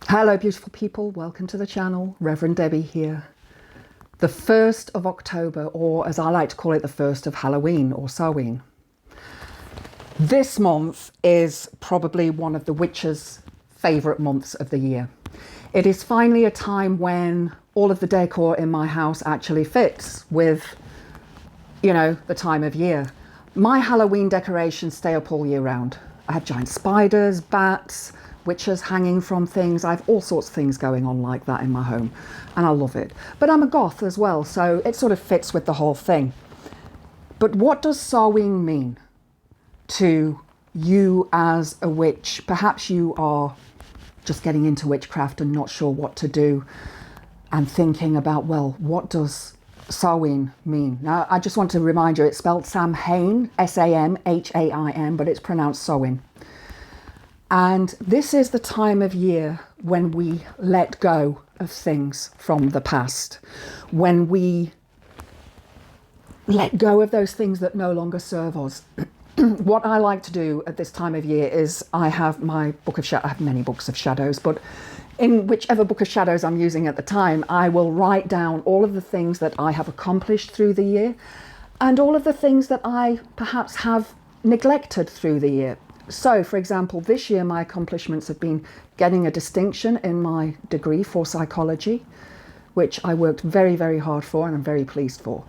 Hello beautiful people, welcome to the channel. Reverend Debbie here. The 1st of October, or as I like to call it, the 1st of Halloween or Samhain. This month is probably one of the witches' favourite months of the year. It is finally a time when all of the decor in my house actually fits with, the time of year. My Halloween decorations stay up all year round. I have giant spiders, bats, witches hanging from things. I have all sorts of things going on like that in my home and I love it. But I'm a goth as well, so it sort of fits with the whole thing. But what does Samhain mean to you as a witch? Perhaps you are just getting into witchcraft and not sure what to do and thinking about, well, what does Samhain mean? Now, I just want to remind you, it's spelled Samhain, S-A-M-H-A-I-N, but it's pronounced Samhain. And this is the time of year when we let go of things from the past, when we let go of those things that no longer serve us. What I like to do at this time of year is I have my book of shadows. I have many books of shadows, but in whichever book of shadows I'm using at the time, I will write down all of the things that I have accomplished through the year and all of the things that I perhaps have neglected through the year. So, for example, this year my accomplishments have been getting a distinction in my degree for psychology, which I worked very, very hard for and I'm very pleased for.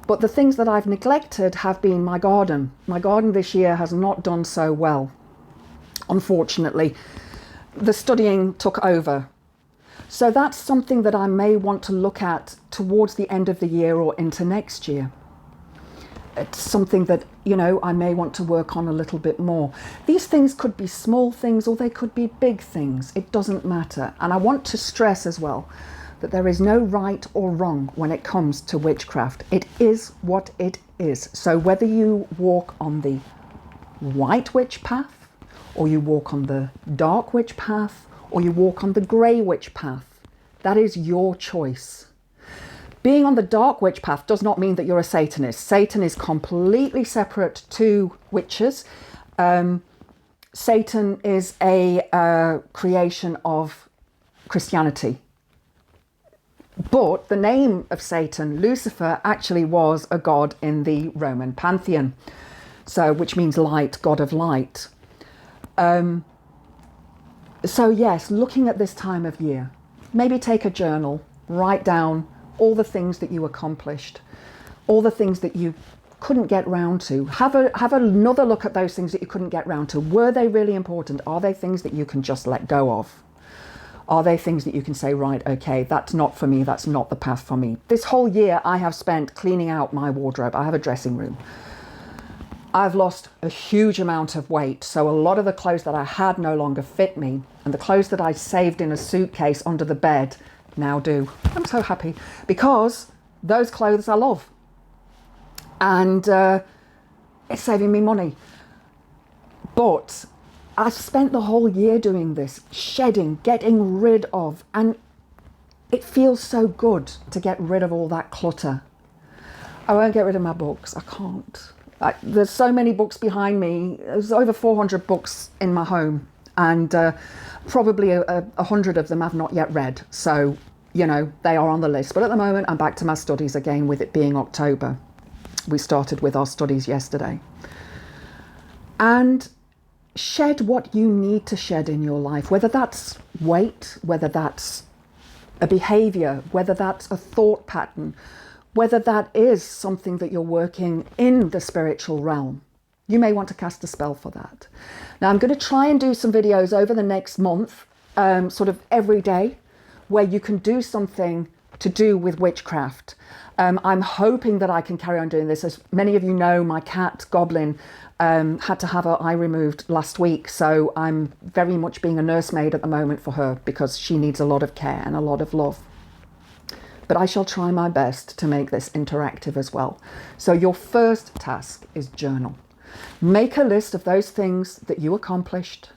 But the things that I've neglected have been my garden. My garden this year has not done so well. Unfortunately, the studying took over. So that's something that I may want to look at towards the end of the year or into next year. It's something that, I may want to work on a little bit more. These things could be small things or they could be big things. It doesn't matter. And I want to stress as well that there is no right or wrong when it comes to witchcraft. It is what it is. So whether you walk on the white witch path, or you walk on the dark witch path, or you walk on the grey witch path, that is your choice. Being on the dark witch path does not mean that you're a Satanist. Satan is completely separate to witches. Satan is a creation of Christianity. But the name of Satan, Lucifer, actually was a god in the Roman pantheon, which means light, god of light. So yes, looking at this time of year, maybe take a journal, write down all the things that you accomplished, all the things that you couldn't get round to. Have another look at those things that you couldn't get round to. Were they really important? Are they things that you can just let go of? Are they things that you can say, right, okay, that's not for me, that's not the path for me? This whole year I have spent cleaning out my wardrobe. I have a dressing room. I've lost a huge amount of weight, so a lot of the clothes that I had no longer fit me, and the clothes that I saved in a suitcase under the bed now do. I'm so happy because those clothes I love, and it's saving me money. But I spent the whole year doing this, shedding, getting rid of, and it feels so good to get rid of all that clutter. I won't get rid of my books. I can't. There's so many books behind me. There's over 400 books in my home, and probably 100 of them I've not yet read. So, they are on the list. But at the moment, I'm back to my studies again, with it being October. We started with our studies yesterday. And shed what you need to shed in your life, whether that's weight, whether that's a behavior, whether that's a thought pattern, whether that is something that you're working in the spiritual realm. You may want to cast a spell for that. Now, I'm going to try and do some videos over the next month, sort of every day, where you can do something to do with witchcraft. I'm hoping that I can carry on doing this. As many of you know, my cat, Goblin, had to have her eye removed last week. So I'm very much being a nursemaid at the moment for her because she needs a lot of care and a lot of love. But I shall try my best to make this interactive as well. So your first task is journal. Make a list of those things that you accomplished,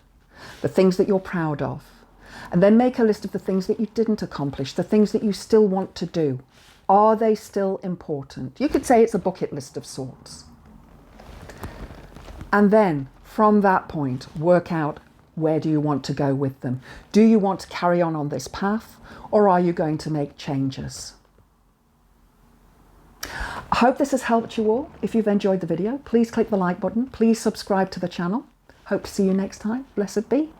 the things that you're proud of, and then make a list of the things that you didn't accomplish, the things that you still want to do. Are they still important? You could say it's a bucket list of sorts. And then from that point, work out where do you want to go with them? Do you want to carry on this path, or are you going to make changes? I hope this has helped you all. If you've enjoyed the video, please click the like button. Please subscribe to the channel. Hope to see you next time. Blessed be.